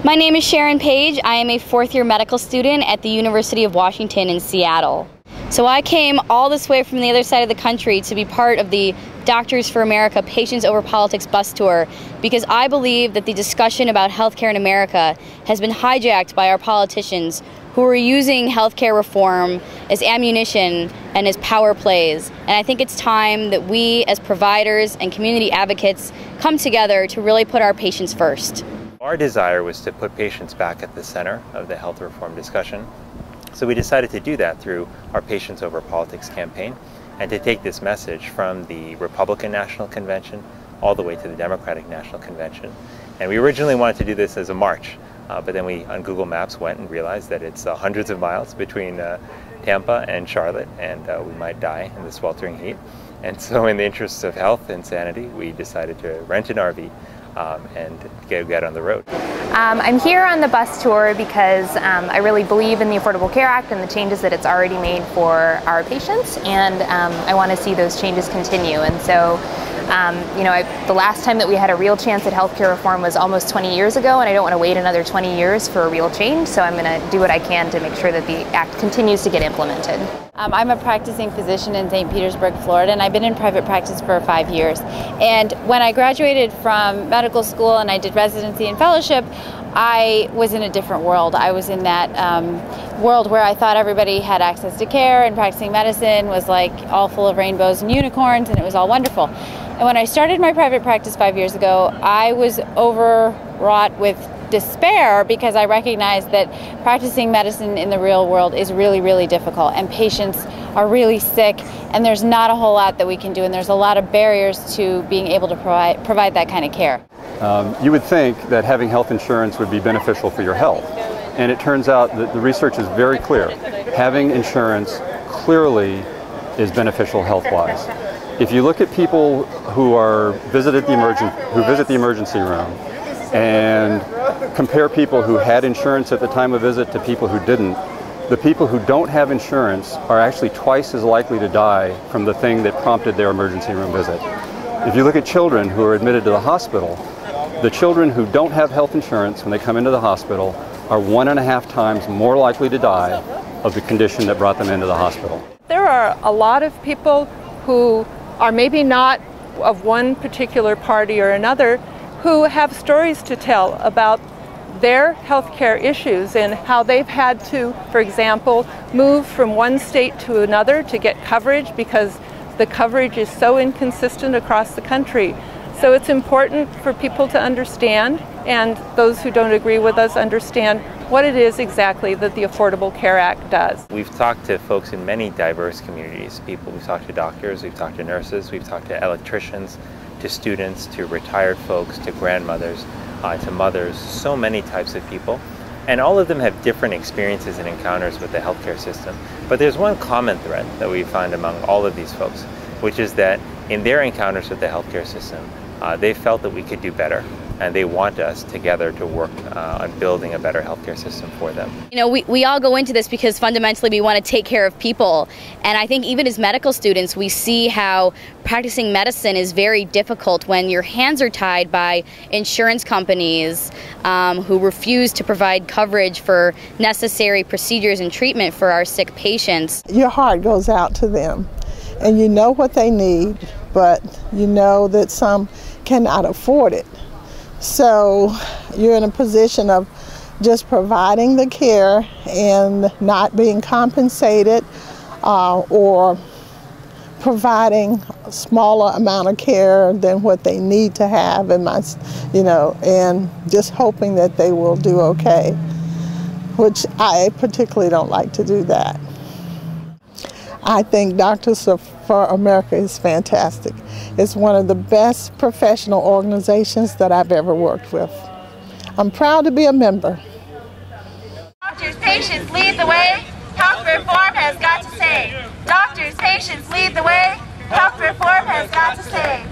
My name is Sharon Page. I am a fourth-year medical student at the University of Washington in Seattle. So I came all this way from the other side of the country to be part of the Doctors for America Patients Over Politics bus tour because I believe that the discussion about healthcare in America has been hijacked by our politicians who are using healthcare reform as ammunition and as power plays. And I think it's time that we as providers and community advocates come together to really put our patients first. Our desire was to put patients back at the center of the health reform discussion. So we decided to do that through our Patients Over Politics campaign and to take this message from the Republican National Convention all the way to the Democratic National Convention. And we originally wanted to do this as a march, but then we on Google Maps went and realized that it's hundreds of miles between Tampa and Charlotte, and we might die in the sweltering heat. And so in the interests of health and sanity, we decided to rent an RV and get on the road. I'm here on the bus tour because I really believe in the Affordable Care Act and the changes that it's already made for our patients, and I want to see those changes continue. And so, the last time that we had a real chance at healthcare reform was almost 20 years ago, and I don't want to wait another 20 years for a real change, so I'm going to do what I can to make sure that the act continues to get implemented. I'm a practicing physician in St. Petersburg, Florida, and I've been in private practice for 5 years. And when I graduated from medical school and I did residency and fellowship, I was in a different world. I was in that world where I thought everybody had access to care, and practicing medicine was like all full of rainbows and unicorns, and it was all wonderful. And when I started my private practice 5 years ago, I was overwrought with despair because I recognized that practicing medicine in the real world is really, really difficult, and patients are really sick, and there's not a whole lot that we can do, and there's a lot of barriers to being able to provide that kind of care. You would think that having health insurance would be beneficial for your health, and it turns out that the research is very clear. Having insurance clearly is beneficial health-wise. If you look at people who visit the emergency room and compare people who had insurance at the time of visit to people who didn't, the people who don't have insurance are actually twice as likely to die from the thing that prompted their emergency room visit. If you look at children who are admitted to the hospital, the children who don't have health insurance when they come into the hospital are 1.5 times more likely to die of the condition that brought them into the hospital. There are a lot of people who are maybe not of one particular party or another who have stories to tell about their healthcare issues and how they've had to, for example, move from one state to another to get coverage because the coverage is so inconsistent across the country. So it's important for people to understand, and those who don't agree with us understand what it is exactly that the Affordable Care Act does. We've talked to folks in many diverse communities. We've talked to doctors, we've talked to nurses, we've talked to electricians, to students, to retired folks, to grandmothers, to mothers, so many types of people. And all of them have different experiences and encounters with the healthcare system. But there's one common thread that we find among all of these folks, which is that in their encounters with the healthcare system, they felt that we could do better, and they want us together to work on building a better healthcare system for them. You know, we all go into this because fundamentally we want to take care of people, and I think even as medical students we see how practicing medicine is very difficult when your hands are tied by insurance companies who refuse to provide coverage for necessary procedures and treatment for our sick patients. Your heart goes out to them, and you know what they need, but you know that some cannot afford it. So you're in a position of just providing the care and not being compensated or providing a smaller amount of care than what they need to have, and and just hoping that they will do okay, which I particularly don't like to do that. I think Doctors for America is fantastic. It's one of the best professional organizations that I've ever worked with. I'm proud to be a member. Doctors, patients, lead the way. Health reform has got to say. Doctors, patients, lead the way. Health reform has got to say.